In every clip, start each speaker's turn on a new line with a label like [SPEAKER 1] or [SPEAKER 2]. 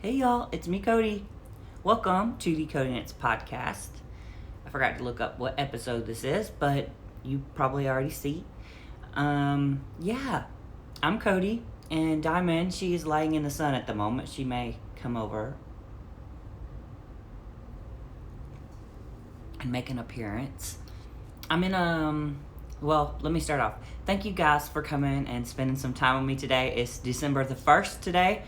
[SPEAKER 1] Hey y'all, it's me, Cody. Welcome to the CodiKnits podcast. I forgot to look up what episode this is, but you probably already see. Yeah, I'm Cody, and Diamond, she's laying in the sun at the moment. She may come over and make an appearance. Well, let me start off. Thank you guys for coming and spending some time with me today. It's December the 1st today.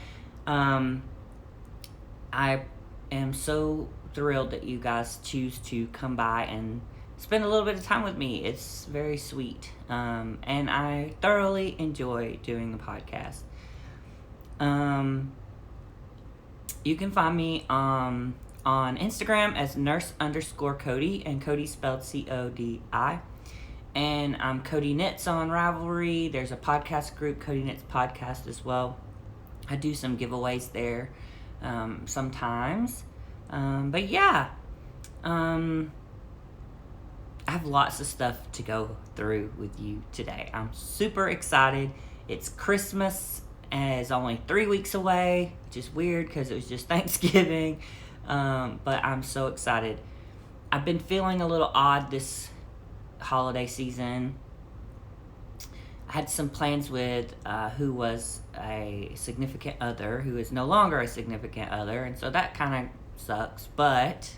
[SPEAKER 1] I am so thrilled that you guys choose to come by and spend a little bit of time with me. It's very sweet. And I thoroughly enjoy doing the podcast. You can find me on Instagram as nurse_Cody, and Cody spelled CODI. And I'm CodiKnits on Ravelry. There's a podcast group, CodiKnits Podcast, as well. I do some giveaways there sometimes. But yeah, I have lots of stuff to go through with you today. I'm super excited. It's Christmas and it's only 3 weeks away, which is weird because it was just Thanksgiving. But I'm so excited. I've been feeling a little odd this holiday season. I had some plans with who was a significant other, who is no longer a significant other, and so that kind of sucks, but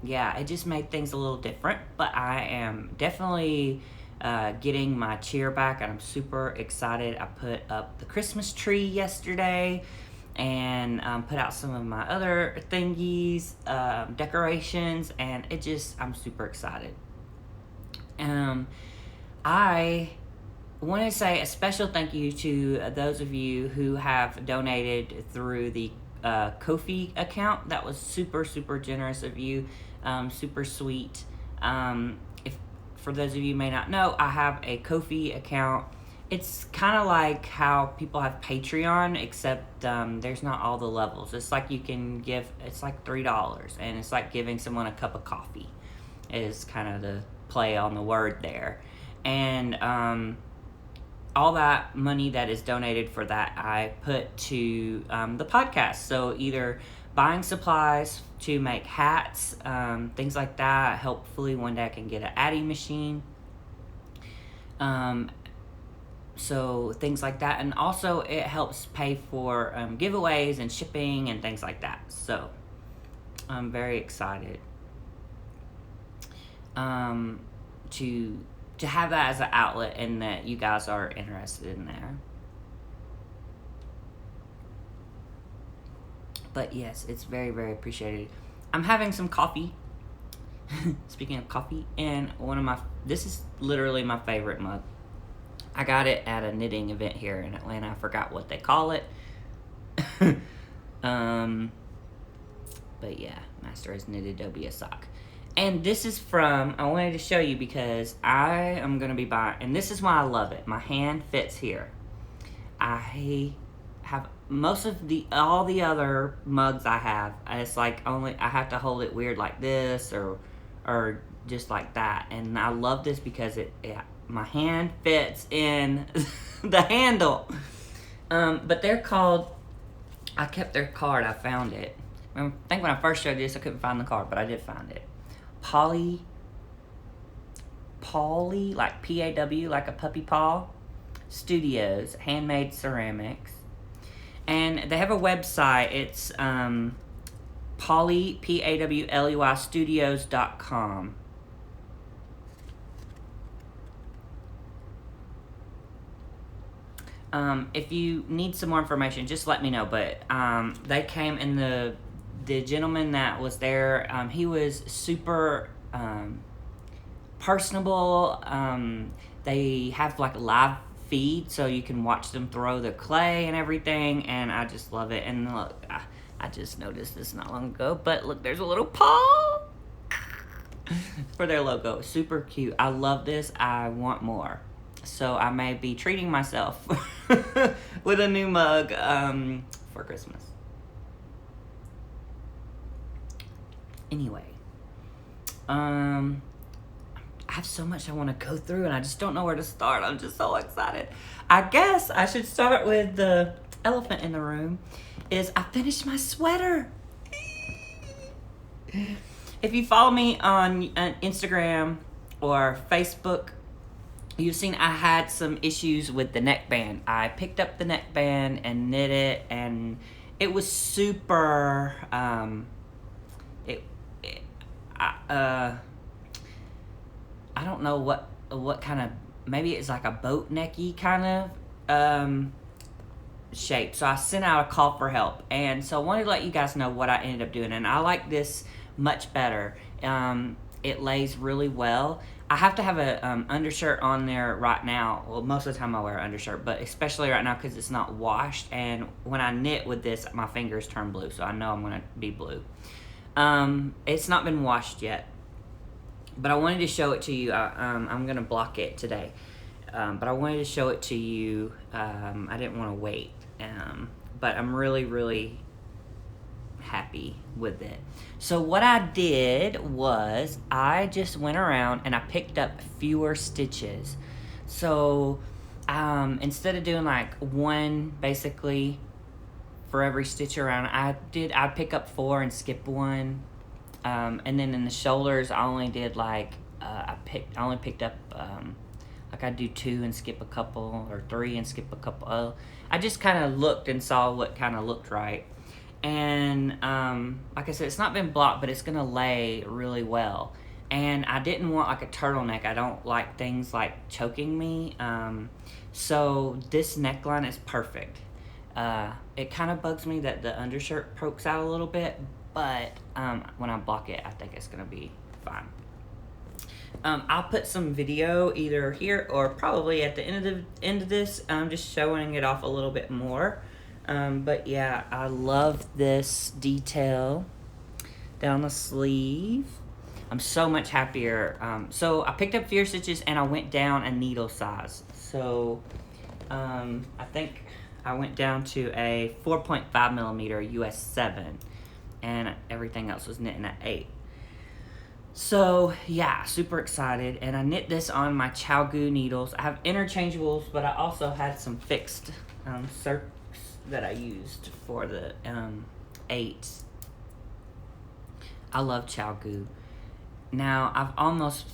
[SPEAKER 1] yeah, it just made things a little different. But I am definitely getting my cheer back, and I'm super excited. I put up the Christmas tree yesterday and put out some of my other thingies, decorations, and I'm super excited. I want to say a special thank you to those of you who have donated through the Ko-fi account. That was super, super generous of you. Super sweet. If for those of you who may not know, I have a Ko-fi account. It's kind of like how people have Patreon, except there's not all the levels. It's like it's like $3, and it's like giving someone a cup of coffee. Is kind of the play on the word there. And all that money that is donated for that, I put to the podcast. So either buying supplies to make hats, things like that. Hopefully one day I can get an Addy machine. So things like that. And also it helps pay for giveaways and shipping and things like that. So I'm very excited to have that as an outlet, and that you guys are interested in there. But yes, it's very, very appreciated. I'm having some coffee. Speaking of coffee, and this is literally my favorite mug. I got it at a knitting event here in Atlanta. I forgot what they call it. But yeah, Master has knitted Dobie a sock. And this is I wanted to show you because I am going to be buying, and this is why I love it. My hand fits here. I have all the other mugs I have, it's like I have to hold it weird like this or just like that. And I love this because my hand fits in the handle. But they're called, I kept their card, I found it. I think when I first showed this, I couldn't find the card, but I did find it. Poly, like P-A-W, like a puppy paw, Studios, handmade ceramics. And they have a website. It's Poly, P-A-W-L-E-Y, studios.com. If you need some more information, just let me know. But they came, and the gentleman that was there, he was super personable. They have like a live feed, so you can watch them throw the clay and everything, and I just love it. And look, I just noticed this not long ago, but look, there's a little paw for their logo. Super cute. I love this. I want more. So I may be treating myself with a new mug for Christmas. Anyway, I I have so much I want to go through, and I just don't know where to start. I'm just so excited. I guess I should start with the elephant in the room. I finished my sweater. If you follow me on Instagram or Facebook, you've seen I had some issues with the neckband. I picked up the neckband and knit it, and it was super. I don't know what kind of, maybe it's like a boat necky kind of shape. So I sent out a call for help, and so I wanted to let you guys know what I ended up doing, and I like this much better. It lays really well. I have to have a undershirt on there right now. Well, most of the time I wear an undershirt, but especially right now because it's not washed, and when I knit with this, my fingers turn blue, so I know I'm going to be blue. It's not been washed yet, but I wanted to show it to you. I'm going to block it today, but I wanted to show it to you. I didn't want to wait, but I'm really, really happy with it. So what I did was I just went around and I picked up fewer stitches. So instead of doing like one basically for every stitch around, I'd pick up 4 and skip 1. And then in the shoulders I only did like I only picked up like I'd do 2 and skip a couple, or 3 and skip a couple. I just kind of looked and saw what kind of looked right. And like I said, it's not been blocked, but it's gonna lay really well. And I didn't want like a turtleneck. I don't like things like choking me. So this neckline is perfect. It kind of bugs me that the undershirt pokes out a little bit, but when I block it, I think it's gonna be fine. I'll put some video either here or probably at the end of this, just showing it off a little bit more. But yeah, I love this detail down the sleeve. I'm so much happier. So I picked up fewer stitches and I went down a needle size. So I think I went down to a 4.5 millimeter US 7, and everything else was knitting at 8. So yeah, super excited. And I knit this on my ChowGoo needles. I have interchangeables, but I also had some fixed circs that I used for the 8s. I love ChowGoo. Now I've almost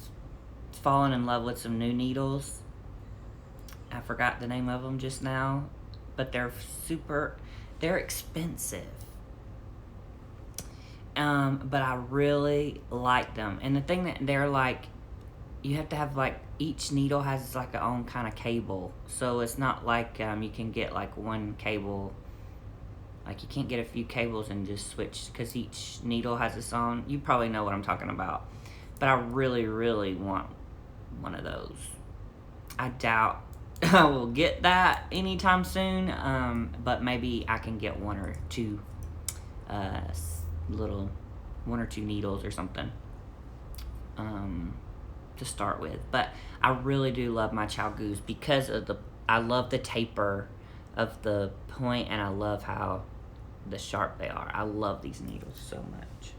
[SPEAKER 1] fallen in love with some new needles. I forgot the name of them just now, but they're expensive. But I really like them. And the thing that they're like, you have to have like, each needle has like a own kind of cable. So it's not like you can get like one cable. Like you can't get a few cables and just switch, because each needle has its own. You probably know what I'm talking about. But I really, really want one of those. I doubt I will get that anytime soon. But maybe I can get 1 or 2 1 or 2 needles or something to start with. But I really do love my ChowGoos because of I love the taper of the point, and I love how sharp they are. I love these needles so much.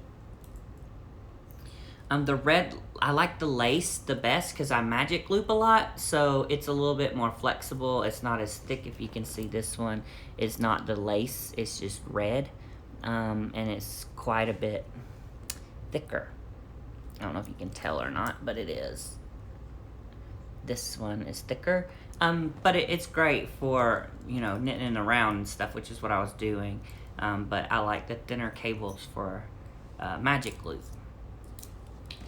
[SPEAKER 1] The red, I like the lace the best because I magic loop a lot, so it's a little bit more flexible. It's not as thick. If you can see, this one is not the lace, it's just red, and it's quite a bit thicker. I don't know if you can tell or not, but it is. This one is thicker, but it's great for, knitting around and stuff, which is what I was doing. But I like the thinner cables for magic loop.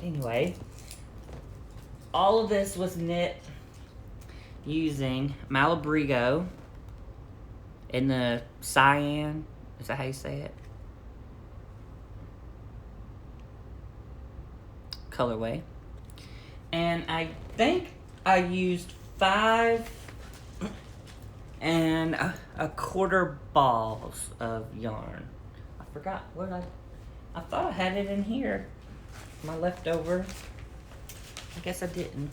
[SPEAKER 1] Anyway, all of this was knit using Malabrigo in the cyan. Is that how you say it? Colorway. And I think I used 5 1/4 balls of yarn. I forgot what I thought I had it in here. My leftover. I guess I didn't.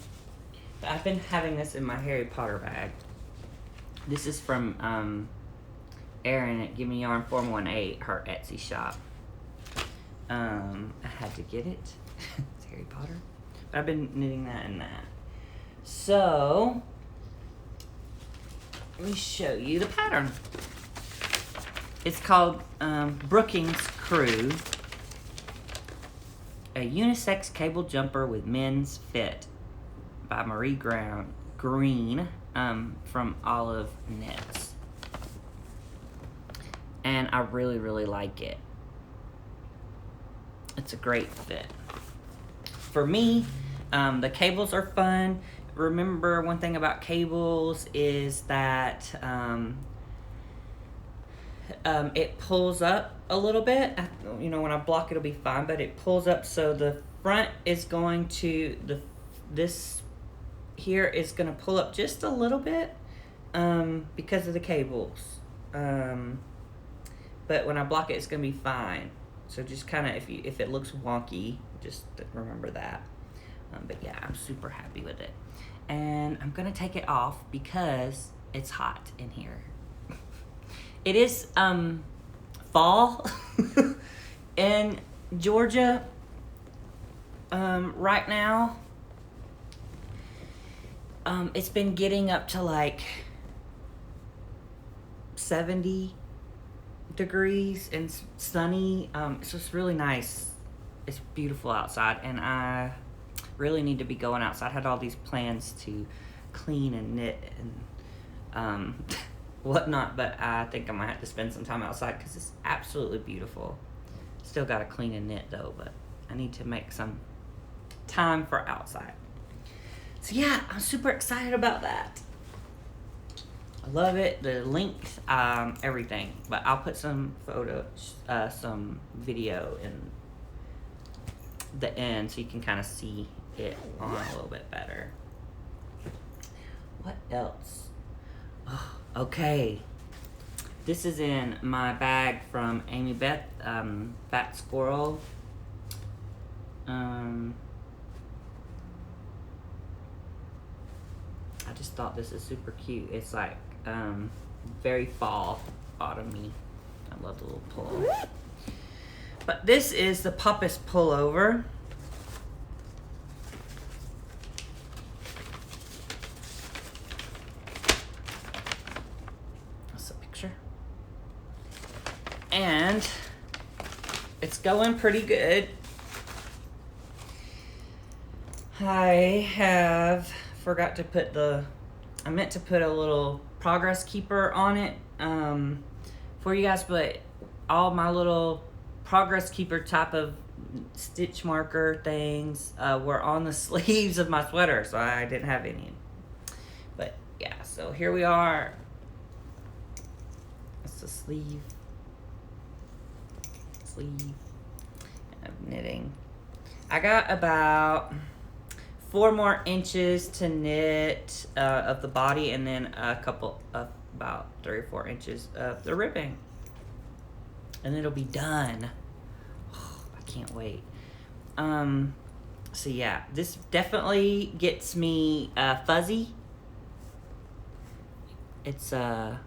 [SPEAKER 1] But I've been having this in my Harry Potter bag. This is from Erin at Gimme Yarn 418, her Etsy shop. I had to get it. It's Harry Potter. I've been knitting that and that. So, let me show you the pattern. It's called Brookings Crew, a unisex cable jumper with men's fit by Marie Green from Olive Knits. And I really, really like it. It's a great fit. For me, the cables are fun. Remember, one thing about cables is that it pulls up a little bit. You know, when I block, it'll be fine, but it pulls up, so the front is going to, this here is going to pull up just a little bit because of the cables. But when I block it, it's going to be fine. So just kind of, if it looks wonky, just remember that. But yeah, I'm super happy with it. And I'm going to take it off because it's hot in here. It is fall in Georgia right now. It's been getting up to like 70 degrees and sunny. So it's really nice. It's beautiful outside, and I really need to be going outside. I had all these plans to clean and knit and whatnot, but I think I might have to spend some time outside because it's absolutely beautiful. Still got to clean and knit though, but I need to make some time for outside. So yeah, I'm super excited about that. I love it, the length, everything. But I'll put some photos, some video in the end so you can kind of see it on a little bit better. What else? Oh, okay. This is in my bag from Amy Beth, Fat Squirrel. I just thought this is super cute. It's like very fall, autumny. I love the little pullover. But this is the Puppis pullover. That's a picture. And it's going pretty good. Forgot to put I meant to put a little progress keeper on it for you guys, but all my little progress keeper type of stitch marker things were on the sleeves of my sweater, so I didn't have any. But yeah, so here we are. That's the sleeve of knitting. I got about 4 more inches to knit of the body, and then a couple of about 3 or 4 inches of the ribbing, and it'll be done. Oh, I can't wait. So yeah, this definitely gets me fuzzy. It's a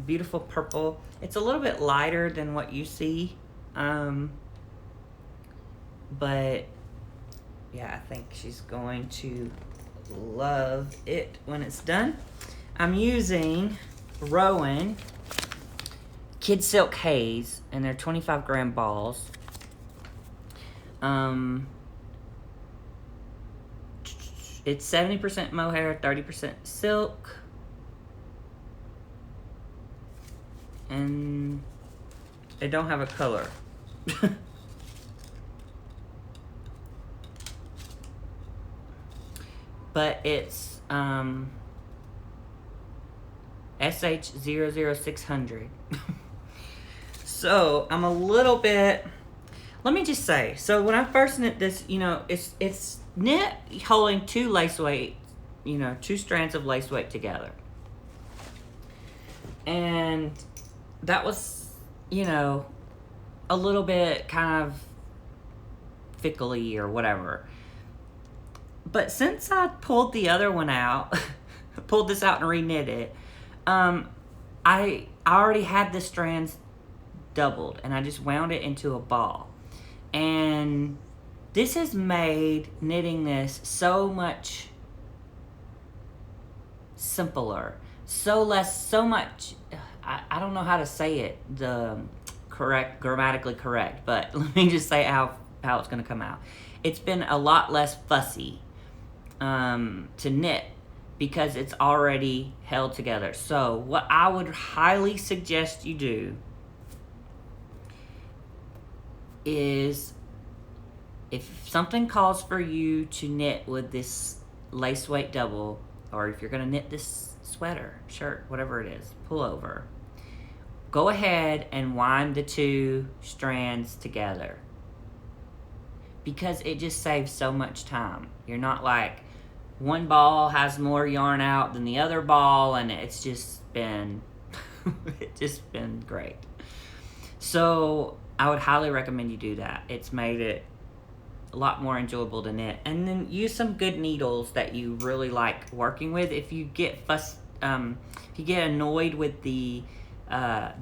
[SPEAKER 1] beautiful purple. It's a little bit lighter than what you see, but yeah, I think she's going to love it when it's done. I'm using Rowan Kid Silk Haze, and they're 25 gram balls. It's 70% mohair, 30% silk. And they don't have a color. But it's SH00600. So I'm a little bit, let me just say, so when I first knit this, you know, it's knit holding 2 lace weight, you know, 2 strands of lace weight together. And that was, you know, a little bit kind of fickly or whatever. But since I pulled the other one out, pulled this out and reknit it, I already had the strands doubled, and I just wound it into a ball. And This has made knitting this so much simpler, so much, I don't know how to say it, the grammatically correct, but let me just say how it's going to come out. It's been a lot less fussy to knit because it's already held together. So what I would highly suggest you do is, if something calls for you to knit with this lace weight double, or if you're going to knit this sweater, shirt, whatever it is, pullover, go ahead and wind the 2 strands together, because it just saves so much time. You're not like one ball has more yarn out than the other ball, and it's just been great. So I would highly recommend you do that. It's made it a lot more enjoyable to knit. And then use some good needles that you really like working with. If you get if you get annoyed with the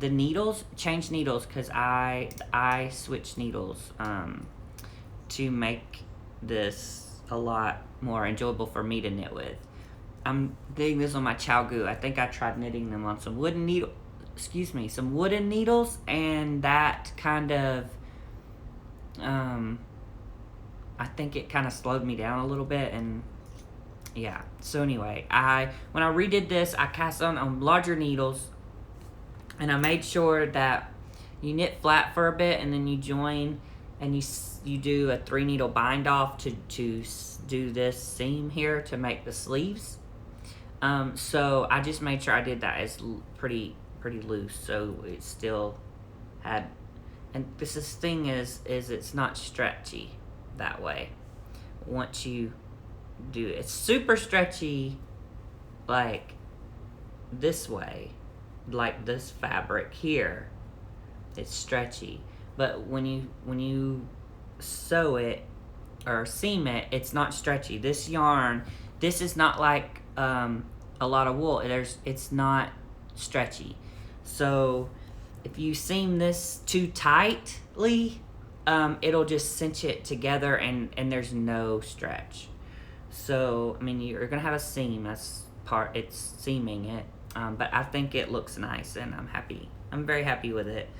[SPEAKER 1] needles, change needles, because I switch needles to make this a lot more enjoyable for me to knit with. I'm doing this on my ChowGoo. I think I tried knitting them on some wooden needles, and that kind of I think it kind of slowed me down a little bit, and yeah. So anyway, when I redid this, I cast on larger needles, and I made sure that you knit flat for a bit, and then you join, and you do a 3 needle bind off to do this seam here to make the sleeves. So I just made sure I did that as pretty loose, so it still had, and this thing is it's not stretchy that way. Once you do it's super stretchy like this way, like this fabric here, it's stretchy, but when you sew it or seam it, it's not stretchy. This yarn, this is not like a lot of wool. It's not stretchy. So if you seam this too tightly, it'll just cinch it together, and there's no stretch. So I mean, you're gonna have a seam. It's seaming it, but I think it looks nice, and I'm very happy with it.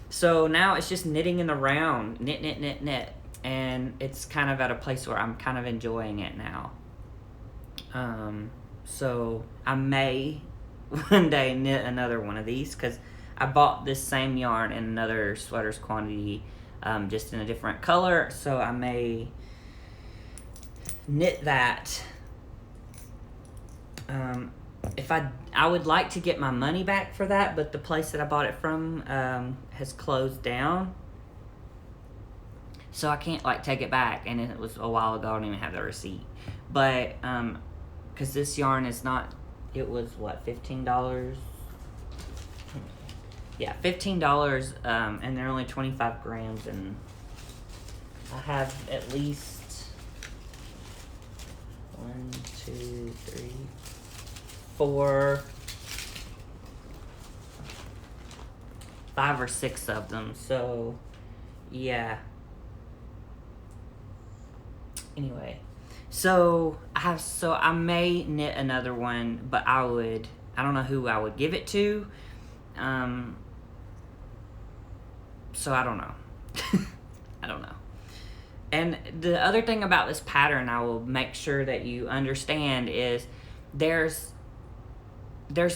[SPEAKER 1] So now it's just knitting in the round, knit, and it's kind of at a place where I'm kind of enjoying it now. So I may one day knit another one of these, because I bought this same yarn in another sweater's quantity, just in a different color, so I may knit that. If I would like to get my money back for that, but the place that I bought it from has closed down, so I can't like take it back, and it was a while ago. I don't even have the receipt, but because this yarn is not, it was what, $15? Yeah, $15, and they're only 25 grams, and I have at least 1, 2, 3, 4, 5 or 6 of them. So yeah. Anyway, so I may knit another one, but I don't know who I would give it to. So I don't know. I don't know. And the other thing about this pattern I will make sure that you understand is there's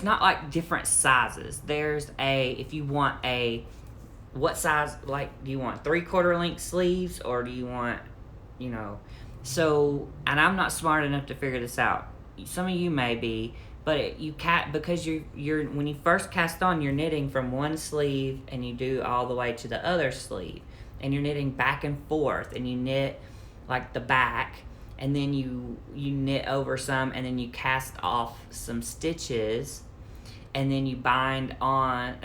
[SPEAKER 1] not like different sizes. If you want what size, like, do you want 3/4 length sleeves, or do you want, so, and I'm not smart enough to figure this out. Some of you may be, but because you're when you first cast on, you're knitting from one sleeve and you do all the way to the other sleeve, and you're knitting back and forth, and you knit like the back, and then you knit over some, and then you cast off some stitches, and then you bind off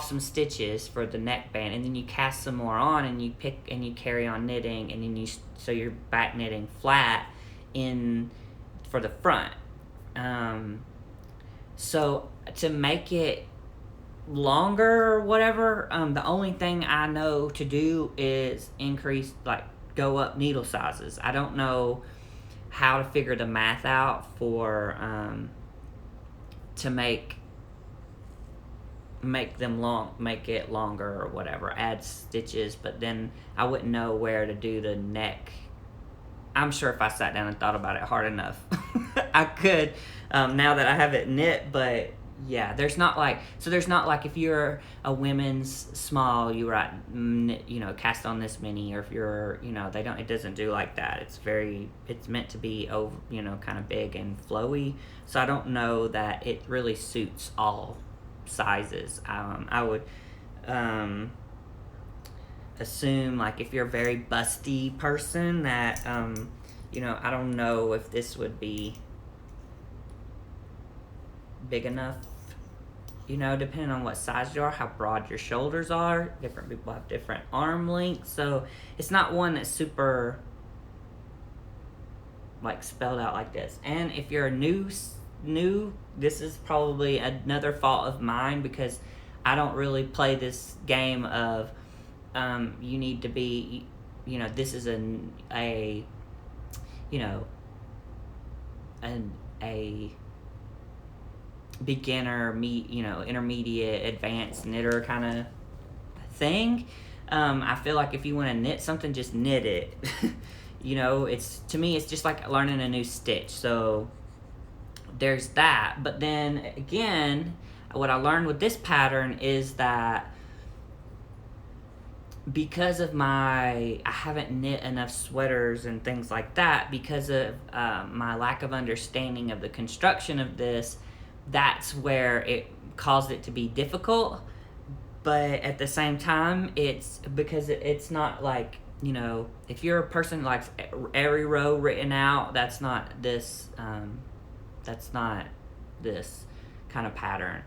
[SPEAKER 1] some stitches for the neckband, and then you cast some more on, and you pick and you carry on knitting, and then so you're back knitting flat in for the front. So to make it longer or whatever. The only thing I know to do is increase, like, go up needle sizes. I don't know how to figure the math out for to make it longer or whatever, add stitches, but then I wouldn't know where to do the neck. I'm sure if I sat down and thought about it hard enough, I could, now that I have it knit. But yeah, there's not like if you're a women's small, you write, cast on this many, or if you're, it doesn't do like that. It's meant to be over, kind of big and flowy. So I don't know that it really suits all sizes. I would assume, like, if you're a very busty person, that I don't know if this would be big enough, depending on what size you are, how broad your shoulders are. Different people have different arm lengths, so it's not one that's super, like, spelled out like this. And if you're new, this is probably another fault of mine, because I don't really play this game of you need to be, this is a beginner, intermediate, advanced knitter kind of thing. I feel like if you want to knit something, just knit it. To me, it's just like learning a new stitch. So there's that. But then again, what I learned with this pattern is that because of I haven't knit enough sweaters and things like that, because of my lack of understanding of the construction of this, that's where it caused it to be difficult. But at the same time, it's because it's not like, if you're a person like every row written out, that's not this kind of pattern.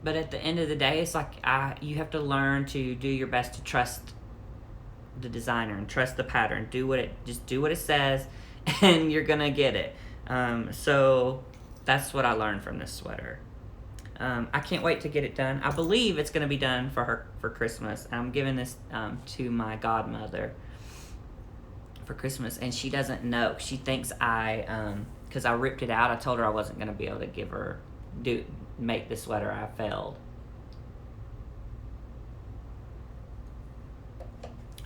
[SPEAKER 1] But at the end of the day, it's like you have to learn to do your best to trust the designer and trust the pattern. Just do what it says, and you're gonna get it. So that's what I learned from this sweater. I can't wait to get it done. I believe it's gonna be done for her for Christmas. I'm giving this to my godmother for Christmas, and she doesn't know. She thinks because I ripped it out. I told her I wasn't gonna be able to make the sweater. I failed.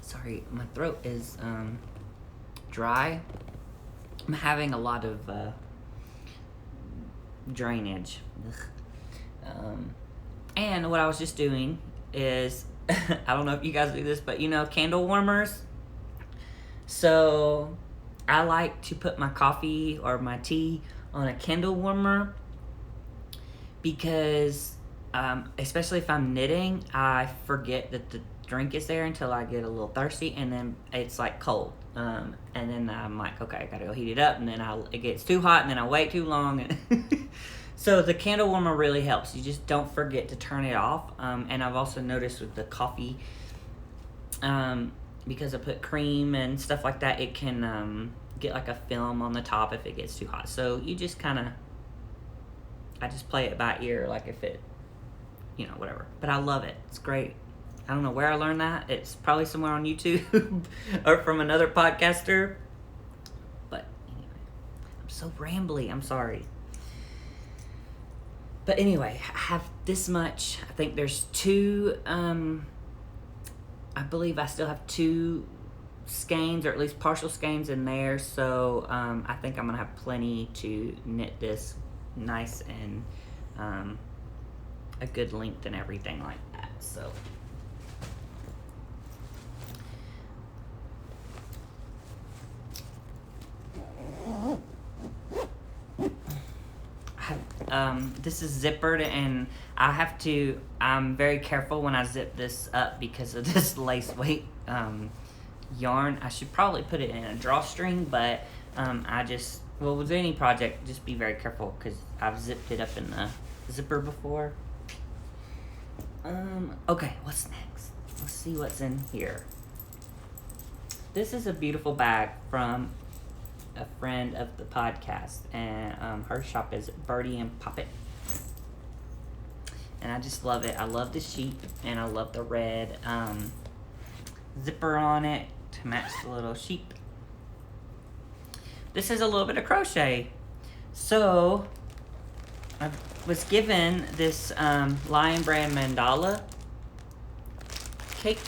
[SPEAKER 1] Sorry, my throat is dry. I'm having a lot of drainage. And what I was just doing is, I don't know if you guys do this, but candle warmers. So I like to put my coffee or my tea on a candle warmer, because especially if I'm knitting, I forget that the drink is there until I get a little thirsty, and then it's like cold, and then I'm like, okay, I gotta go heat it up, and then it gets too hot, and then I wait too long. So the candle warmer really helps. You just don't forget to turn it off. And I've also noticed with the coffee, because I put cream and stuff like that, it can get like a film on the top if it gets too hot. So you just I just play it by ear, like if it, whatever. But I love it. It's great. I don't know where I learned that. It's probably somewhere on YouTube or from another podcaster. But anyway, I'm so rambly. I'm sorry. But anyway, I have this much. I think there's two, I believe I still have 2 skeins, or at least partial skeins in there. So I think I'm going to have plenty to knit this nice and a good length and everything like that. So this is zippered, and I'm very careful when I zip this up because of this lace weight yarn. I should probably put it in a drawstring, but with any project, just be very careful, because I've zipped it up in the zipper before. Okay, what's next? Let's see what's in here. This is a beautiful bag from a friend of the podcast, and her shop is Birdie and Poppet. and I just love it. I love the sheep, and I love the red zipper on it to match the little sheep. This is a little bit of crochet. So I was given this Lion Brand mandala cake,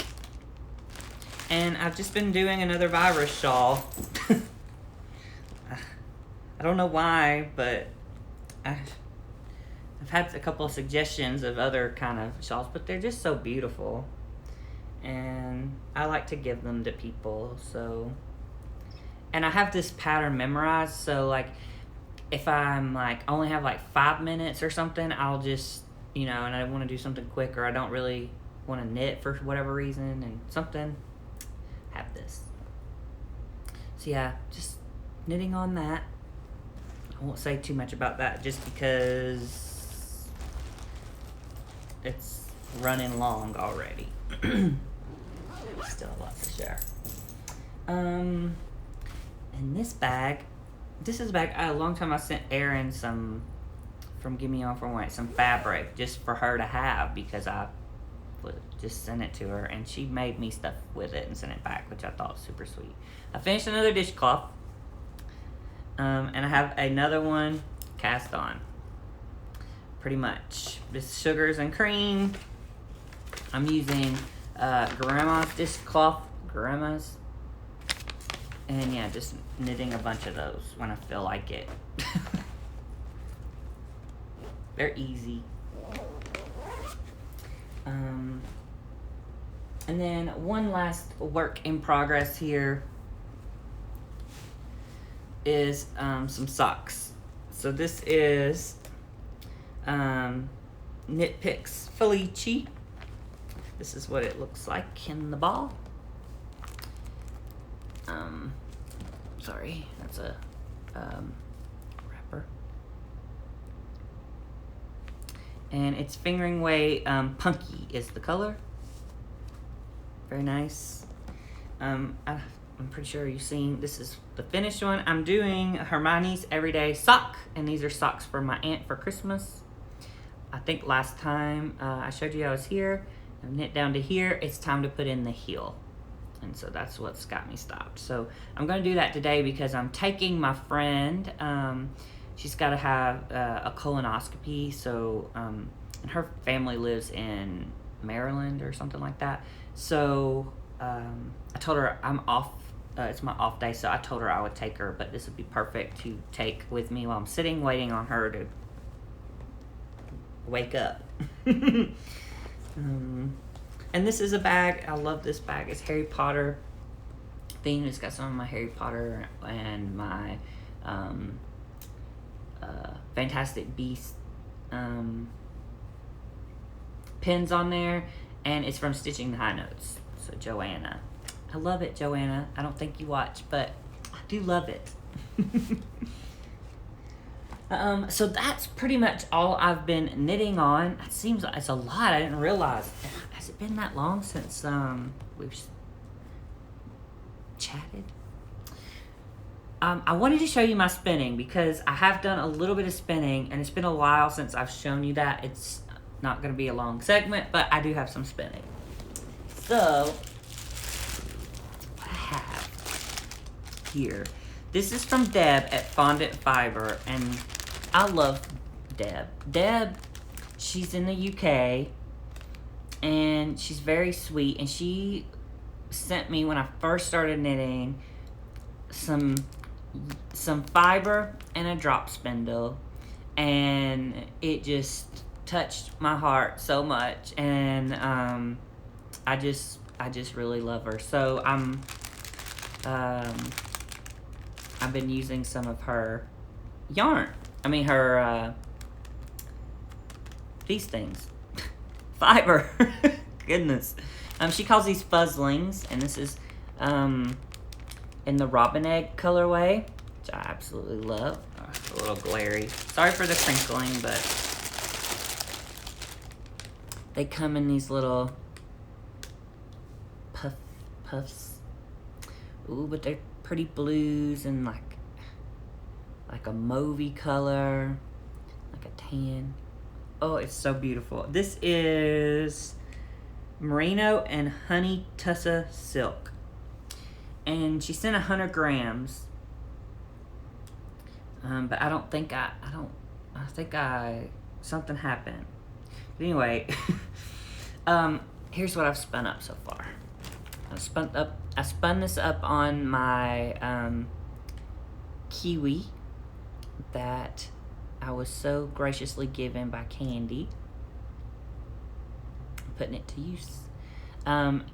[SPEAKER 1] and I've just been doing another virus shawl. I don't know why, but I've had a couple of suggestions of other kind of shawls, but they're just so beautiful, and I like to give them to people. So, and I have this pattern memorized, so like if I'm like only have like 5 minutes or something, I'll just, you know, and I want to do something quick, or I don't really want to knit for whatever reason, and something, have this. So yeah, just knitting on that. I won't say too much about that just because it's running long already. Still a lot to share. And this bag, this is a bag, a long time I sent Erin some, from Gimme On From White, some fabric just for her to have, because I would just sent it to her, and she made me stuff with it and sent it back, which I thought was super sweet. I finished another dishcloth. And I have another one cast on. Pretty much. This sugars and cream. I'm using Grandma's dishcloth. Grandma's. And yeah, just knitting a bunch of those when I feel like it. They're easy. And then one last work in progress here is some socks. So this is Knit Picks Felici. This is what it looks like in the ball. Sorry, that's a wrapper. And it's Fingering Way Punky is the color. Very nice. I'm pretty sure you've seen, this is the finished one. I'm doing Hermione's Everyday Sock, and these are socks for my aunt for Christmas. I think last time I showed you I was here. I've knit down to here. It's time to put in the heel. And so that's what's got me stopped. So I'm going to do that today because I'm taking my friend. She's got to have a colonoscopy. So, and her family lives in Maryland or something like that. So I told her I'm off. It's my off day, so I told her I would take her, but this would be perfect to take with me while I'm sitting waiting on her to wake up. And this is a bag. I love this bag. It's Harry Potter themed. It's got some of my Harry Potter and my Fantastic Beasts pins on there, and it's from Stitching the High Notes. So Joanna. I love it, Joanna. I don't think you watch, but I do love it. So that's pretty much all I've been knitting on. It seems like it's a lot. I didn't realize. Has it been that long since we've chatted? I wanted to show you my spinning because I have done a little bit of spinning, and it's been a while since I've shown you that. It's not going to be a long segment, but I do have some spinning. So here. This is from Deb at Fondant Fiber, and I love Deb. Deb, she's in the UK, and she's very sweet, and she sent me, when I first started knitting, some fiber and a drop spindle, and it just touched my heart so much, and I just really love her. So I've been using some of her yarn. I mean, her, these things. Fiber. Goodness. She calls these fuzzlings, and this is in the Robin Egg colorway, which I absolutely love. Oh, it's a little glary. Sorry for the crinkling, but they come in these little puffs. Ooh, but they're pretty blues and like a mauvey color, like a tan. Oh, it's so beautiful. This is merino and honey tussa silk, and she sent 100 grams. But I don't think I think something happened. But anyway, here's what I've spun up so far. I spun this up on my kiwi that I was so graciously given by Candy. I'm putting it to use.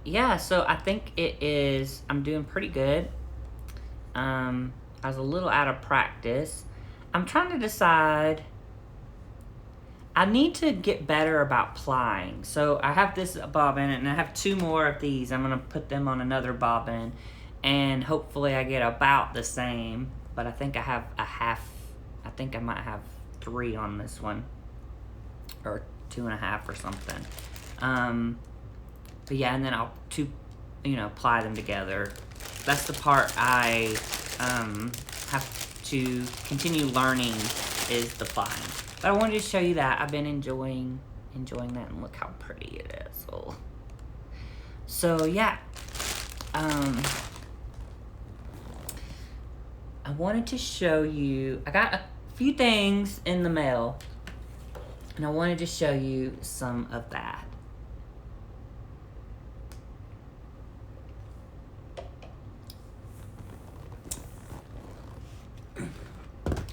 [SPEAKER 1] Yeah, so I think I'm doing pretty good. I was a little out of practice. I'm trying to decide. I need to get better about plying. So I have this bobbin, and I have 2 more of these. I'm gonna put them on another bobbin, and hopefully I get about the same. But I think I have I think I might have 3 on this one, or 2.5 or something. But yeah, and then I'll ply them together. That's the part I have to continue learning, is the plying. But I wanted to show you that. I've been enjoying that, and look how pretty it is. So yeah. I wanted to show you, I got a few things in the mail, and I wanted to show you some of that.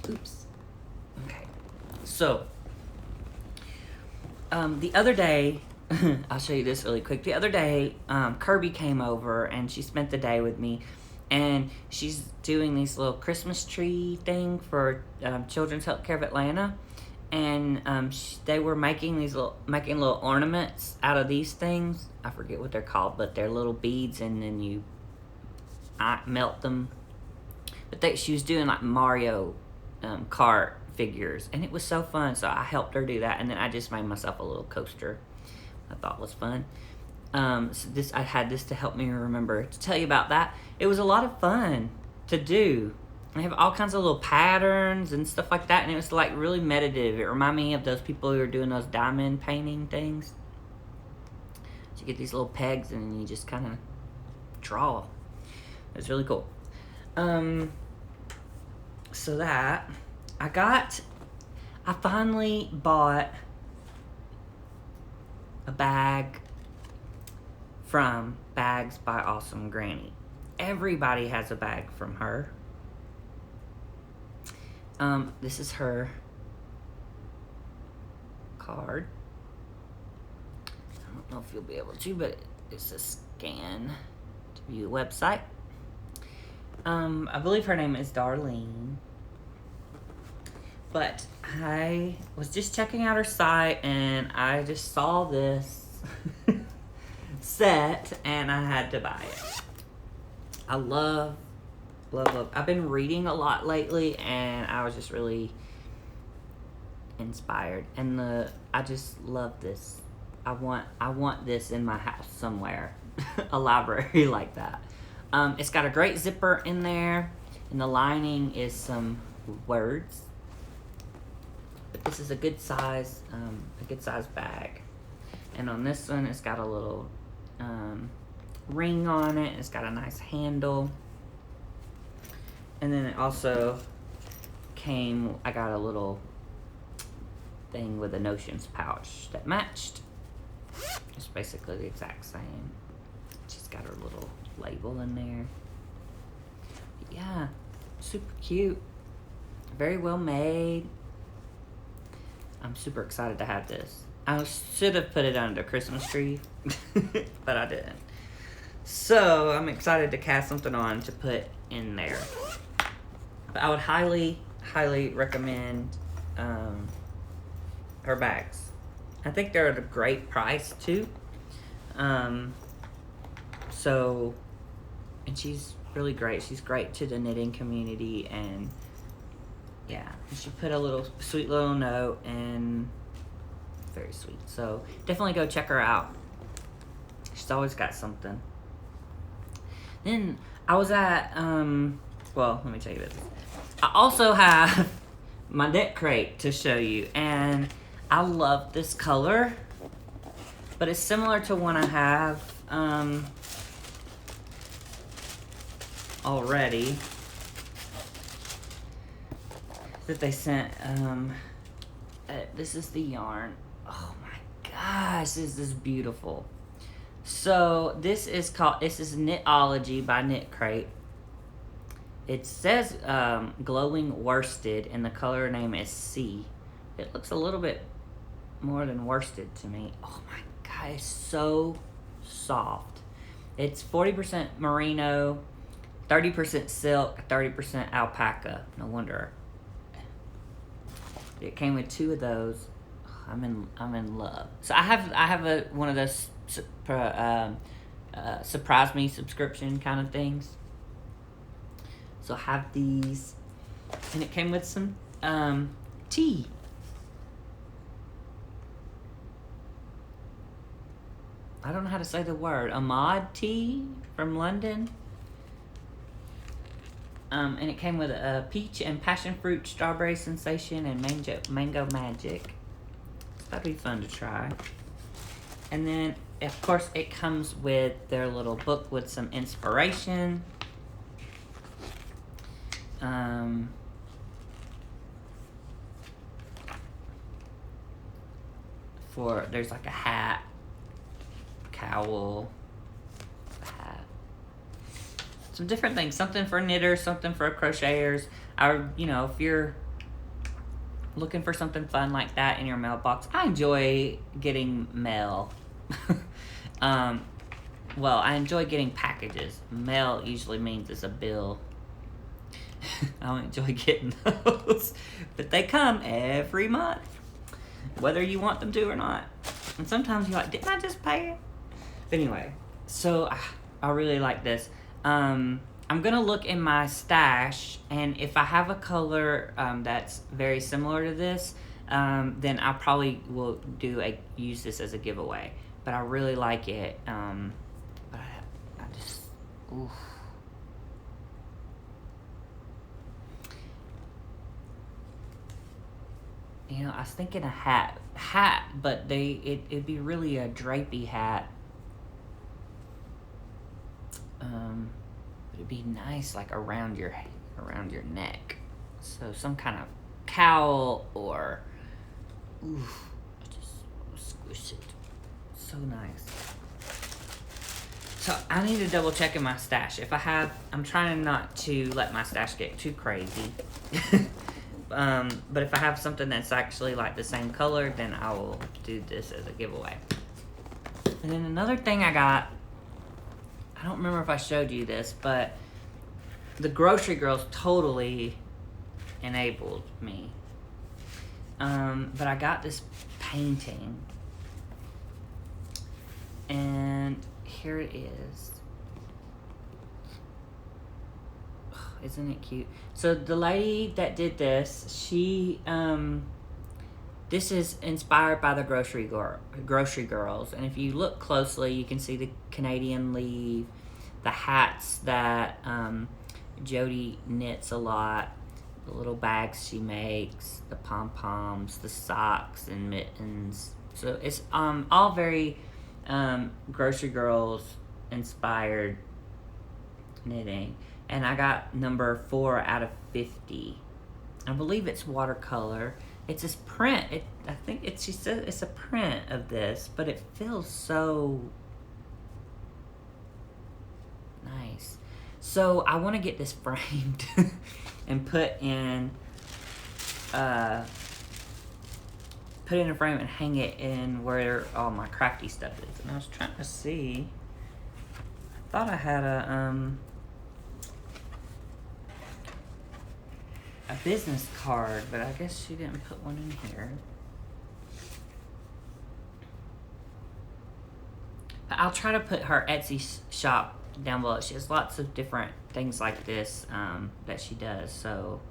[SPEAKER 1] Oops. Okay. So, the other day, I'll show you this really quick. The other day, Kirby came over, and she spent the day with me. And she's doing these little Christmas tree thing for Children's Healthcare of Atlanta, and they were making little ornaments out of these things. I forget what they're called, but they're little beads, and then you melt them. But she was doing like Mario Kart figures, and it was so fun. So I helped her do that, and then I just made myself a little coaster. I thought was fun. So I had this to help me remember to tell you about that. It was a lot of fun to do. I have all kinds of little patterns and stuff like that, and it was like really meditative. It reminded me of those people who are doing those diamond painting things. So you get these little pegs and you just kind of draw. It's really cool. So that I finally bought a bag from Bags by Awesome Granny. Everybody has a bag from her. This is her card. I don't know if you'll be able to, but it's a scan to view the website. I believe her name is Darlene. But I was just checking out her site, and I just saw this set, and I had to buy it. I love. I've been reading a lot lately, and I was just really inspired. And I just love this. I want this in my house somewhere, a library like that. It's got a great zipper in there, and the lining is some words. But this is a good size bag. And on this one, it's got a little ring on it. It's got a nice handle. And then it also I got a little thing with a notions pouch that matched. It's basically the exact same. She's got her little label in there. But yeah, super cute. Very well made. I'm super excited to have this. I should have put it under the Christmas tree, but I didn't. So I'm excited to cast something on to put in there. But I would highly, highly recommend her bags. I think they're at a great price too. And she's really great. She's great to the knitting community, and yeah, she put a little sweet little note, and very sweet. So definitely go check her out. She's always got something. Then I was at well, let me tell you this. I also have my knit crate to show you, and I love this color, but it's similar to one I have already that they sent. This is the yarn. Oh my gosh, this is beautiful. So this is Knitology by Knit Crate. It says glowing worsted, and the color name is C. It looks a little bit more than worsted to me. Oh my god, it's so soft. It's 40% merino, 30% silk, 30% alpaca. No wonder. It came with 2 of those. I'm in love. So I have one of those surprise me subscription kind of things. So I have these, and it came with some tea. I don't know how to say the word. Ahmad tea from London. And it came with a peach and passion fruit strawberry sensation and mango magic. That'd be fun to try. And then, of course, it comes with their little book with some inspiration. There's like a hat, cowl, hat, some different things, something for knitters, something for crocheters. If you're looking for something fun like that in your mailbox, I enjoy getting mail. Well, I enjoy getting packages. Mail usually means it's a bill. I don't enjoy getting those, but they come every month, whether you want them to or not. And sometimes you're like, didn't I just pay it? But anyway, so I really like this. I'm gonna look in my stash, and if I have a color that's very similar to this, then I probably will use this as a giveaway. But I really like it. But I just, oof. I was thinking a hat, but it'd be really a drapey hat. It'd be nice, like around your neck. So some kind of cowl or, oof, just squish it. So nice. So I need to double check in my stash. I'm trying not to let my stash get too crazy. But if I have something that's actually like the same color, then I will do this as a giveaway. And then another thing I got, I don't remember if I showed you this, but the Grocery Girls totally enabled me. But I got this painting, and here it is. Isn't it cute? So the lady that did this, this is inspired by the Grocery Girls. And if you look closely, you can see the Canadian leaf, the hats that Jody knits a lot, the little bags she makes, the pom-poms, the socks and mittens. So it's all very Grocery Girls inspired knitting. And I got number 4 out of 50. I believe it's watercolor. It's this print. She said it's a print of this, but it feels so nice. So I want to get this framed and put in a frame and hang it in where all my crafty stuff is. And I was trying to see. I thought I had a business card, but I guess she didn't put one in here. But I'll try to put her Etsy shop down below. She has lots of different things like this that she does. So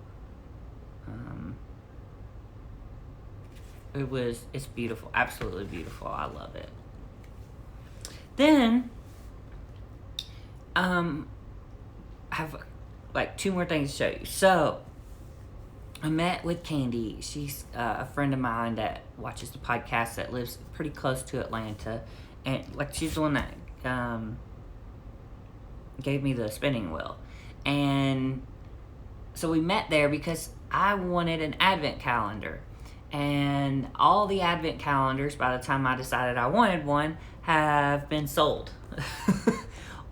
[SPEAKER 1] it's beautiful, absolutely beautiful. I love it. Then I have like 2 more things to show you. So I met with Candy. She's a friend of mine that watches the podcast that lives pretty close to Atlanta. And, like, she's the one that gave me the spinning wheel. And so we met there because I wanted an advent calendar. And all the advent calendars, by the time I decided I wanted one, have been sold.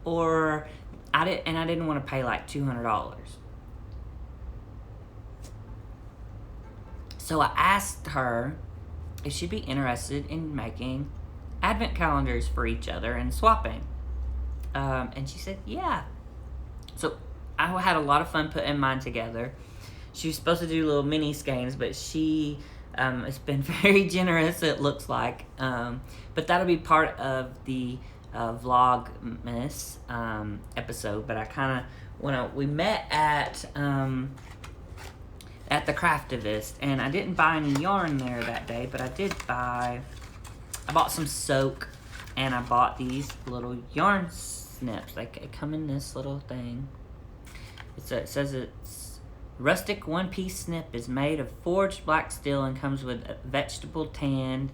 [SPEAKER 1] Or I didn't want to pay like $200. So I asked her if she'd be interested in making advent calendars for each other and swapping. And she said, yeah. So I had a lot of fun putting mine together. She was supposed to do little mini skeins, but she has been very generous, it looks like. But that'll be part of the Vlogmas episode. But I kind of, we met at the Craftivist, and I didn't buy any yarn there that day, but I bought some soak, and I bought these little yarn snips. They come in this little thing. It says it's rustic one-piece snip is made of forged black steel and comes with a vegetable tanned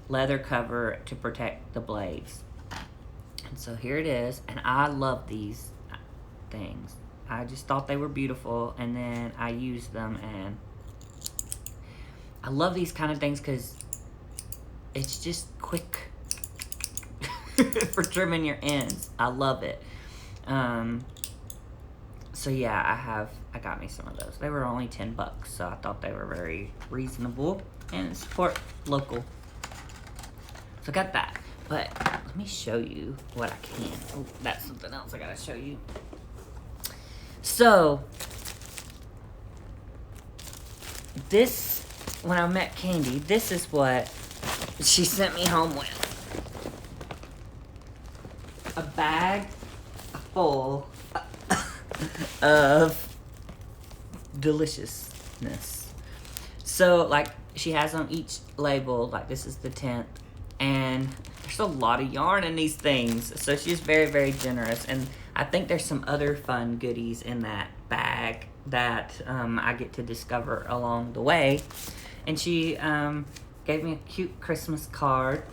[SPEAKER 1] leather cover to protect the blades. And so here it is, and I love these things. I just thought they were beautiful, and then I used them, and I love these kind of things because it's just quick for trimming your ends. I love it. So yeah, I got me some of those. They were only $10, so I thought they were very reasonable and support local. So I got that. But let me show you what I can. Oh, that's something else I gotta show you. So, this, when I met Candy, this is what she sent me home with. A bag full of deliciousness. So, like, she has on each label, like, this is the 10th, and there's a lot of yarn in these things. So she's very, very generous, and I think there's some other fun goodies in that bag that I get to discover along the way. And she gave me a cute Christmas card.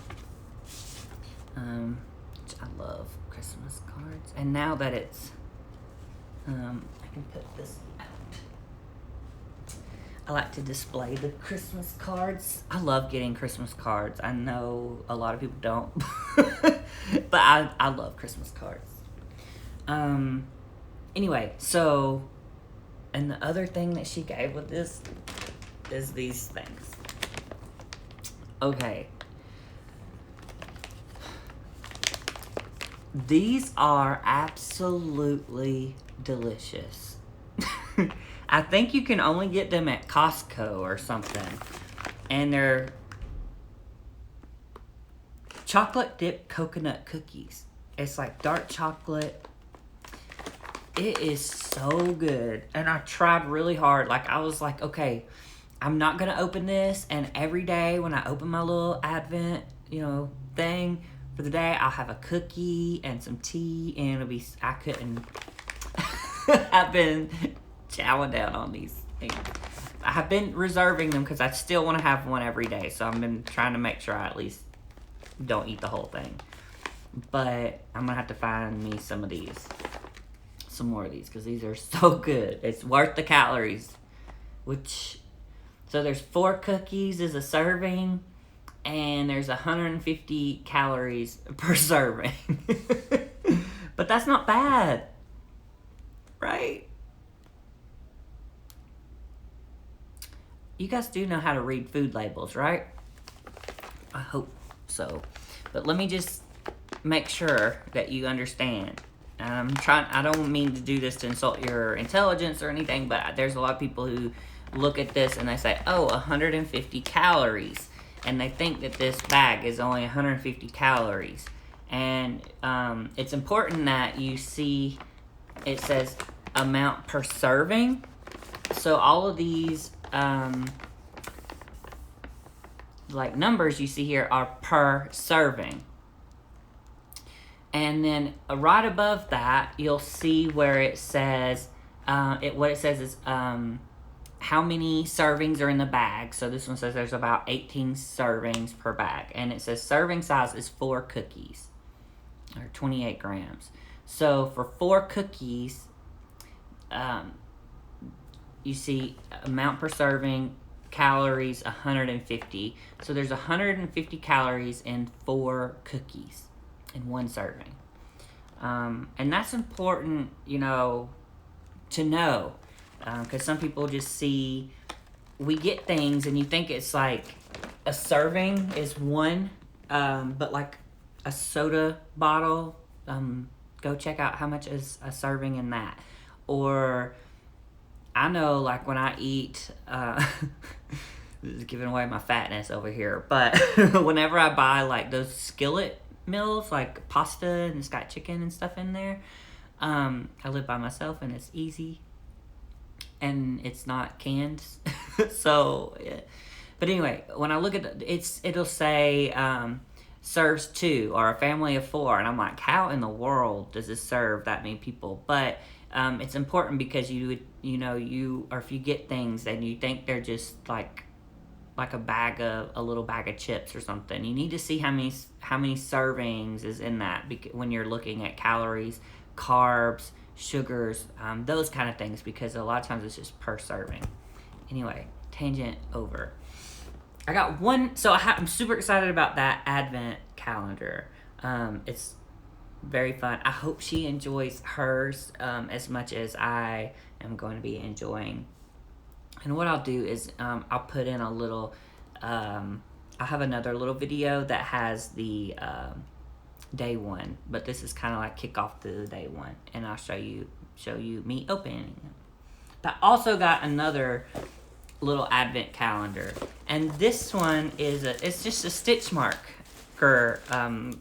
[SPEAKER 1] Which I love Christmas cards. And now that it's, I can put this out. I like to display the Christmas cards. I love getting Christmas cards. I know a lot of people don't. But I love Christmas cards. Anyway, so, and the other thing that she gave with this is these things. Okay. These are absolutely delicious. I think you can only get them at Costco or something. And they're chocolate dipped coconut cookies. It's like dark chocolate. It is so good. And I tried really hard. Like, I was like, okay, I'm not going to open this. And every day when I open my little Advent, thing for the day, I'll have a cookie and some tea. And it'll be, I couldn't. I've been chowing down on these things. I have been reserving them because I still want to have one every day. So I've been trying to make sure I at least don't eat the whole thing. But I'm going to have to find me some more of these, because these are so good. It's worth the calories. So there's 4 cookies as a serving, and there's 150 calories per serving. But that's not bad, right? You guys do know how to read food labels, right? I hope so. But let me just make sure that you understand. I don't mean to do this to insult your intelligence or anything, but there's a lot of people who look at this and they say, oh, 150 calories. And they think that this bag is only 150 calories. And it's important that you see it says amount per serving. So all of these like numbers you see here are per serving. And then right above that, you'll see where it says, what it says is how how many servings are in the bag. So this one says there's about 18 servings per bag. And it says serving size is 4 cookies, or 28 grams. So for 4 cookies, you see amount per serving, calories 150. So there's 150 calories in 4 cookies in 1 serving. And that's important, you know, to know. Because some people just see, we get things and you think it's like a serving is 1, but like a soda bottle, go check out how much is a serving in that. Or I know, like, when I eat, this is giving away my fatness over here, but whenever I buy, like, those skillet meals, like pasta, and it's got chicken and stuff in there, I live by myself, and it's easy, and it's not canned, so, yeah. But anyway, when I look at it, it'll say, serves 2, or a family of 4, and I'm like, how in the world does this serve that many people? But it's important because or if you get things and you think they're just like a little bag of chips or something, you need to see how many servings is in that when you're looking at calories, carbs, sugars, those kind of things, because a lot of times it's just per serving. Anyway, tangent over. I got one, so I'm super excited about that Advent calendar. It's very fun. I hope she enjoys hers as much as I am going to be enjoying. And what I'll do is I'll put in a little, I have another little video that has the day 1, but this is kind of like kick off to the day 1, and I'll show you me opening them. But I also got another little Advent calendar, and this one is it's just a stitch marker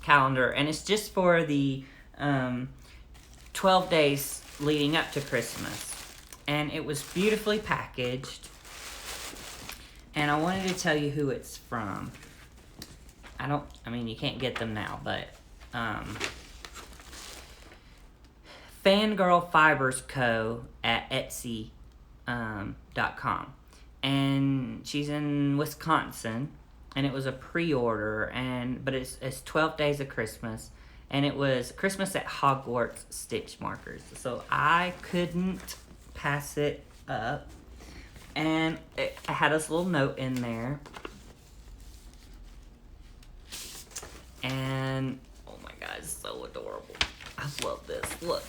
[SPEAKER 1] calendar, and it's just for the 12 days leading up to Christmas, and it was beautifully packaged, and I wanted to tell you who it's from. You can't get them now, but Fangirl Fibers Co. at Etsy.com. And she's in Wisconsin, and it was a pre-order, but it's 12 days of Christmas, and it was Christmas at Hogwarts stitch markers. So I couldn't pass it up, and I had this little note in there, and oh my god, it's so adorable. I love this. Look.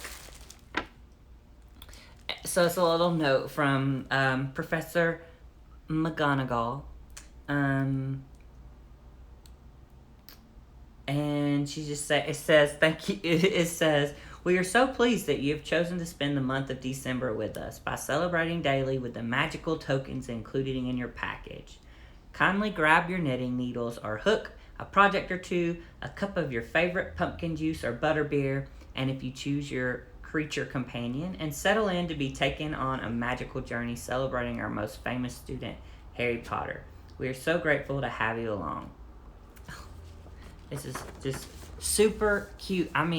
[SPEAKER 1] So it's a little note from Professor McGonagall, and she just it says, thank you. It says, we are so pleased that you have chosen to spend the month of December with us by celebrating daily with the magical tokens included in your package. Kindly grab your knitting needles or hook, a project or two, a cup of your favorite pumpkin juice or butterbeer, and if you choose your creature companion, and settle in to be taken on a magical journey celebrating our most famous student, Harry Potter. We are so grateful to have you along. This is just super cute. I'm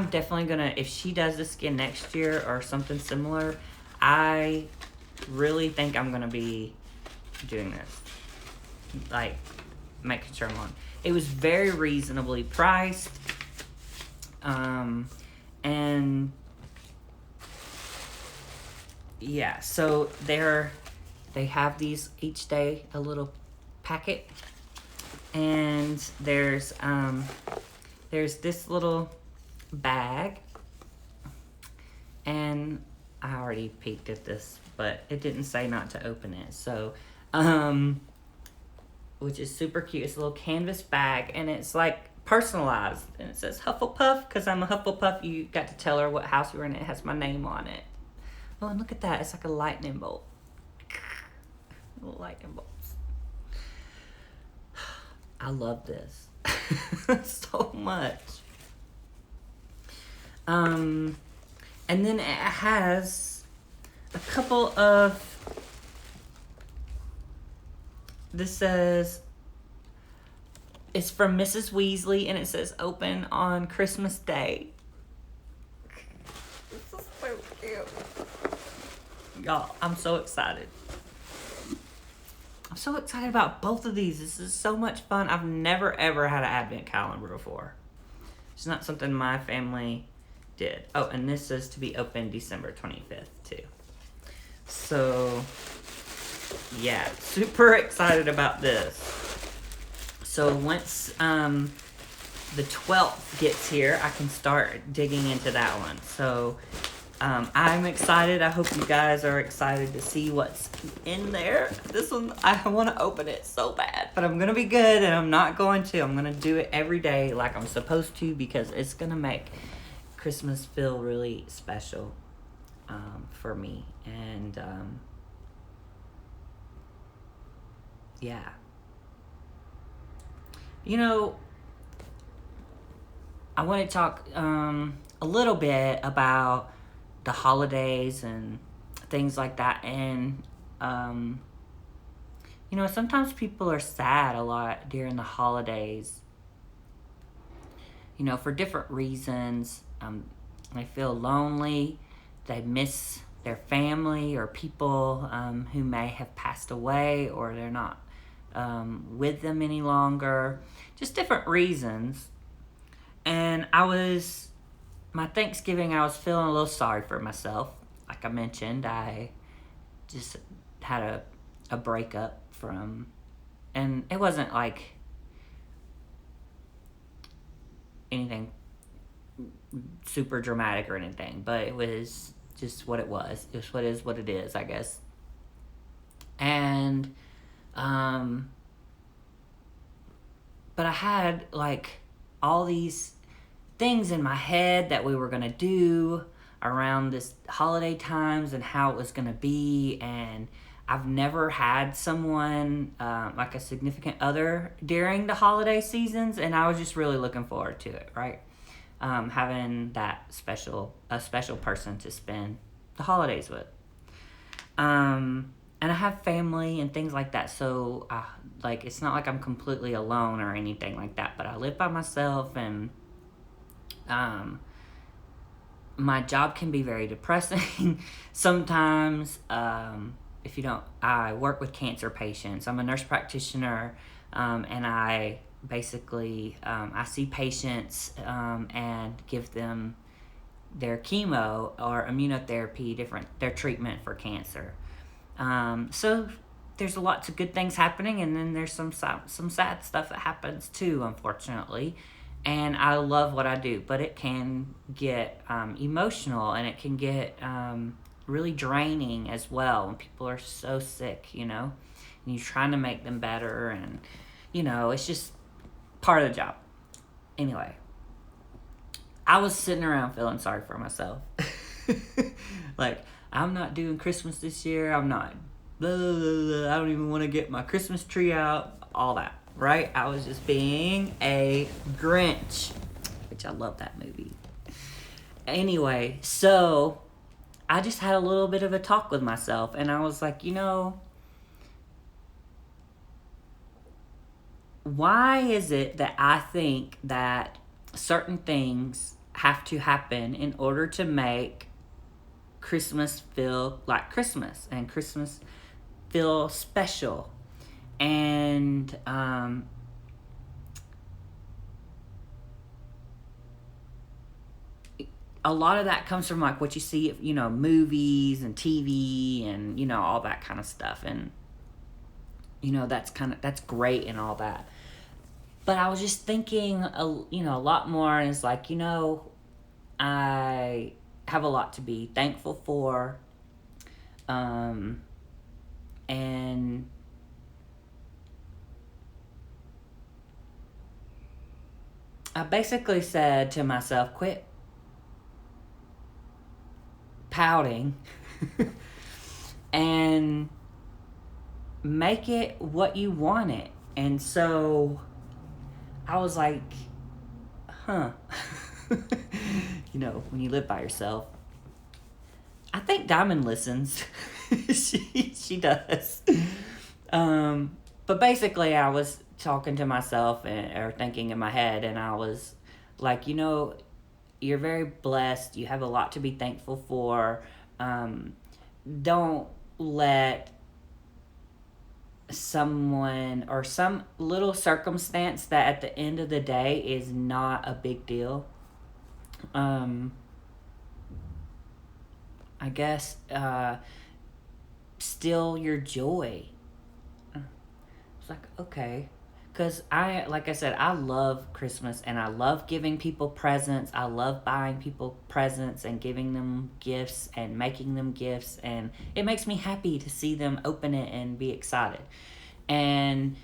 [SPEAKER 1] definitely gonna, if she does this again next year or something similar, I really think I'm gonna be doing this, like making sure I'm on. It was very reasonably priced, and yeah, so they have these each day, a little packet, and there's this little bag, and I already peeked at this, but it didn't say not to open it, so which is super cute. It's a little canvas bag, and it's like personalized, and it says Hufflepuff, because I'm a Hufflepuff. You got to tell her what house you were in. It has my name on it. Oh, and look at that. It's like a lightning bolt. Little lightning bolts. I love this so much. And then it has a couple of, this says, it's from Mrs. Weasley, and it says open on Christmas Day. This is so cute. Y'all, I'm so excited. I'm so excited about both of these. This is so much fun. I've never ever had an advent calendar before. It's not something my family did. Oh, and this is to be open December 25th too. So, yeah, super excited about this. So once the 12th gets here, I can start digging into that one. So I'm excited. I hope you guys are excited to see what's in there. This one, I want to open it so bad, but I'm going to be good, and I'm not going to. I'm going to do it every day like I'm supposed to, because it's going to make Christmas feel really special for me. And yeah. You know, I want to talk a little bit about the holidays and things like that. And, you know, sometimes people are sad a lot during the holidays, you know, for different reasons. They feel lonely, they miss their family or people who may have passed away, or they're not with them any longer, just different reasons. And my Thanksgiving, I was feeling a little sorry for myself. Like I mentioned, I just had a breakup and it wasn't like anything super dramatic or anything, but it was just what it was. It's what it is, I guess. And, but I had like all these things in my head that we were going to do around this holiday times and how it was going to be. And I've never had someone like a significant other during the holiday seasons, and I was just really looking forward to it, right? Having that a special person to spend the holidays with. And I have family and things like that, so like it's not like I'm completely alone or anything like that, but I live by myself, and my job can be very depressing sometimes. If you don't, I work with cancer patients. I'm a nurse practitioner, and I basically I see patients and give them their chemo or immunotherapy, their treatment for cancer. So there's lots of good things happening, and then there's some sad stuff that happens too, unfortunately. And I love what I do, but it can get emotional, and it can get really draining as well when people are so sick, you know, and you're trying to make them better, and you know, it's just part of the job. Anyway, I was sitting around feeling sorry for myself. Like, I'm not doing Christmas this year. I'm not. Blah, blah, blah, I don't even want to get my Christmas tree out. All that, right? I was just being a Grinch, which I love that movie. Anyway, so I just had a little bit of a talk with myself, and I was like, you know, why is it that I think that certain things have to happen in order to make Christmas feel like Christmas, and Christmas feel special? And a lot of that comes from like what you see, you know, movies and TV and, you know, all that kind of stuff. And, you know, that's great and all that. But I was just thinking, you know, a lot more, and it's like, you know, I have a lot to be thankful for. And I basically said to myself, quit pouting and make it what you want it. And so I was like, huh. You know, when you live by yourself. I think Diamond listens. she does. But basically I was talking to myself or thinking in my head, and I was like, you know, you're very blessed. You have a lot to be thankful for. don't let someone or some little circumstance that at the end of the day is not a big deal, I guess, steal your joy. It's like, okay. Because like I said, I love Christmas and I love giving people presents. I love buying people presents and giving them gifts and making them gifts. And it makes me happy to see them open it and be excited. And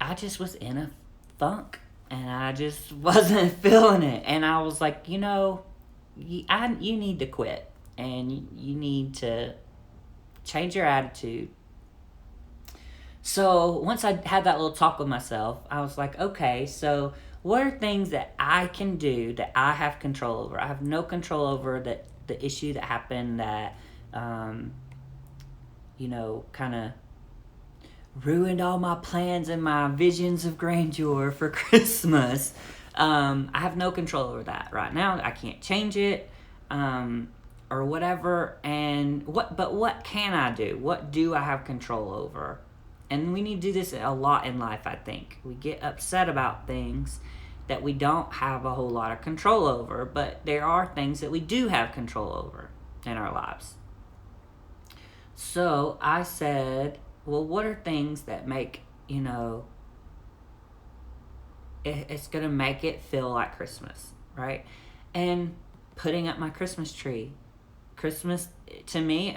[SPEAKER 1] I just was in a funk and I just wasn't feeling it. And I was like, you need to quit and you need to change your attitude. So once I had that little talk with myself, I was like, okay, so what are things that I can do that I have control over? I have no control over the issue that happened that, kind of ruined all my plans and my visions of grandeur for Christmas. I have no control over that right now. I can't change it. Or whatever, but what can I do? What do I have control over? And we need to do this a lot in life, I think. We get upset about things that we don't have a whole lot of control over, but there are things that we do have control over in our lives. So I said, well, what are things that make, it's going to make it feel like Christmas, right? And putting up my Christmas tree. Christmas, to me,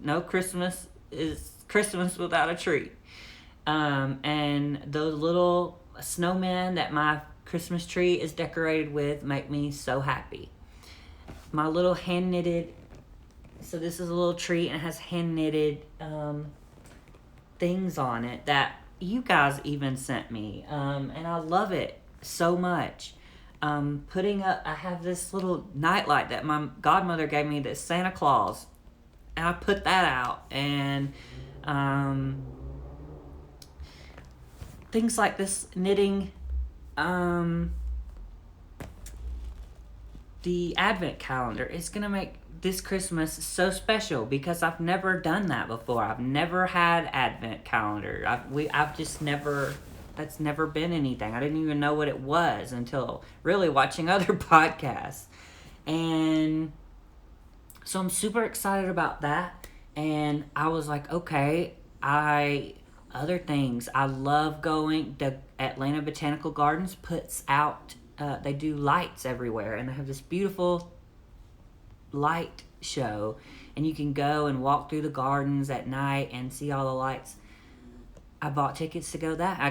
[SPEAKER 1] no Christmas is Christmas without a tree. And those little snowmen that my Christmas tree is decorated with make me so happy. My little hand-knitted, so this is a little tree and it has hand-knitted things on it that you guys even sent me. And I love it so much. Putting up, I have this little nightlight that my godmother gave me that's Santa Claus, and I put that out, and things like this knitting, the advent calendar is going to make this Christmas so special because I've never done that before. I've never had advent calendar. I've just never... That's never been anything. I didn't even know what it was until really watching other podcasts. And so I'm super excited about that. And I was like, okay, other things. I love going, the Atlanta Botanical Gardens puts out, they do lights everywhere. And they have this beautiful light show. And you can go and walk through the gardens at night and see all the lights. I bought tickets to go that. I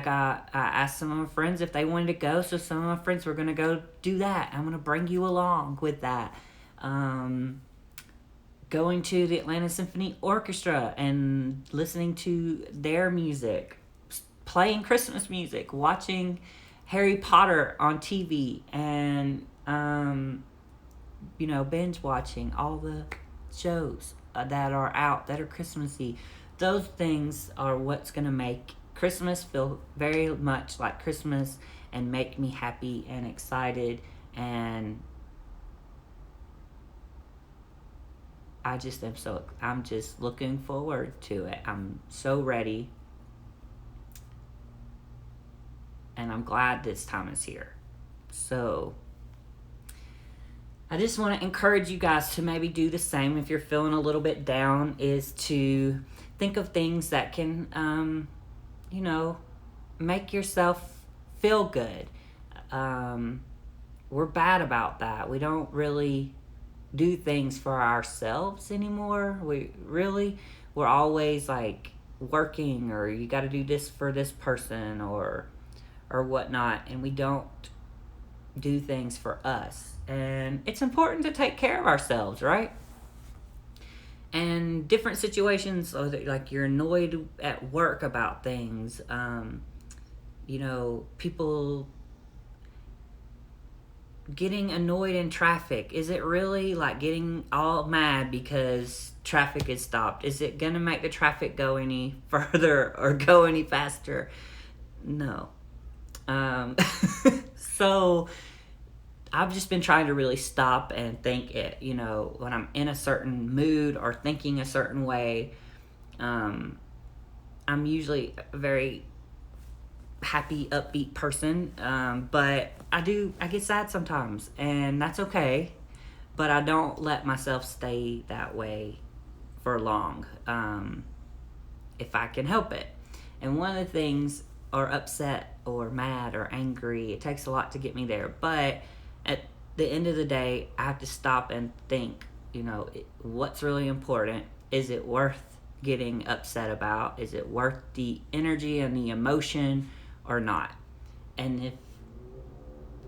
[SPEAKER 1] asked some of my friends if they wanted to go, so some of my friends were going to go do that. I'm going to bring you along with that. Going to the Atlanta Symphony Orchestra and listening to their music, playing Christmas music, watching Harry Potter on TV, and, binge watching all the shows that are out that are Christmassy. Those things are what's going to make Christmas feel very much like Christmas and make me happy and excited. And I'm just looking forward to it. I'm so ready. And I'm glad this time is here. So I just want to encourage you guys to maybe do the same if you're feeling a little bit down, is to think of things that can, make yourself feel good. We're bad about that. We don't really do things for ourselves anymore. We're always like working, or you got to do this for this person or whatnot. And we don't do things for us. And it's important to take care of ourselves, right? And different situations, like you're annoyed at work about things, people getting annoyed in traffic. Is it really like getting all mad because traffic is stopped? Is it going to make the traffic go any further or go any faster? No. So I've just been trying to really stop and think it, you know, when I'm in a certain mood or thinking a certain way. I'm usually a very happy, upbeat person, but I get sad sometimes, and that's okay. But I don't let myself stay that way for long, if I can help it. And one of the things, or upset, or mad, or angry, it takes a lot to get me there. But at the end of the day, I have to stop and think, you know, what's really important? Is it worth getting upset about? Is it worth the energy and the emotion or not? And if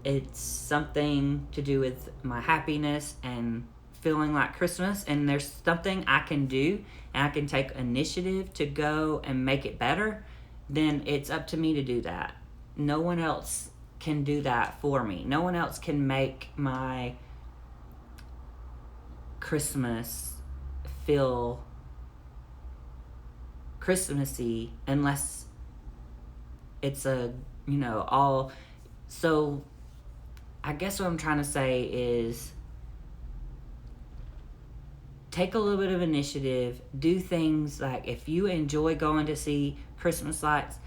[SPEAKER 1] it's something to do with my happiness and feeling like Christmas, and there's something I can do and I can take initiative to go and make it better, then it's up to me to do that. No one else can do that for me. No one else can make my Christmas feel Christmassy unless it's a, you know, all. So I guess what I'm trying to say is take a little bit of initiative, do things like, if you enjoy going to see Christmas lights,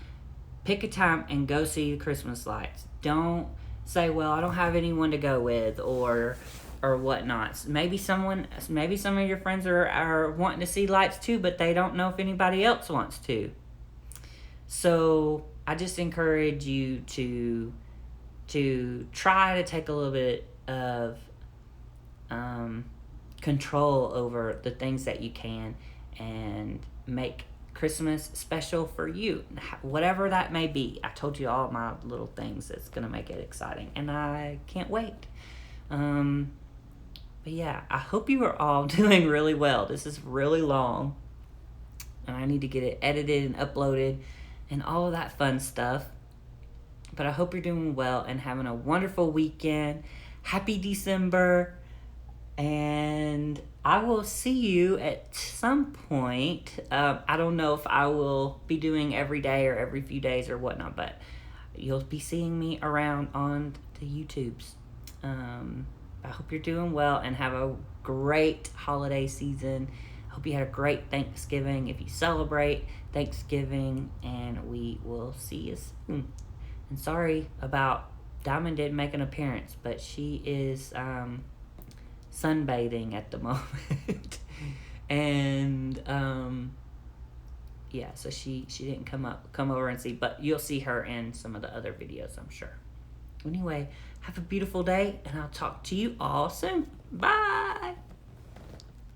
[SPEAKER 1] pick a time and go see the Christmas lights. Don't say, well, I don't have anyone to go with, or whatnot. Maybe some of your friends are wanting to see lights too, but they don't know if anybody else wants to. So I just encourage you to try to take a little bit of control over the things that you can, and make Christmas special for you, whatever that may be. I told you all my little things that's gonna make it exciting, and I can't wait. But yeah, I hope you are all doing really well. This is really long, and I need to get it edited and uploaded and all of that fun stuff. But I hope you're doing well and having a wonderful weekend. Happy December. And I will see you at some point. I don't know if I will be doing every day or every few days or whatnot, but you'll be seeing me around on the YouTubes. I hope you're doing well and have a great holiday season. I hope you had a great Thanksgiving if you celebrate Thanksgiving, and we will see you soon. And sorry about Diamond didn't make an appearance, but she is sunbathing at the moment. And yeah, so she didn't come over and see, but you'll see her in some of the other videos, I'm sure. Anyway, have a beautiful day, and I'll talk to you all soon. Bye.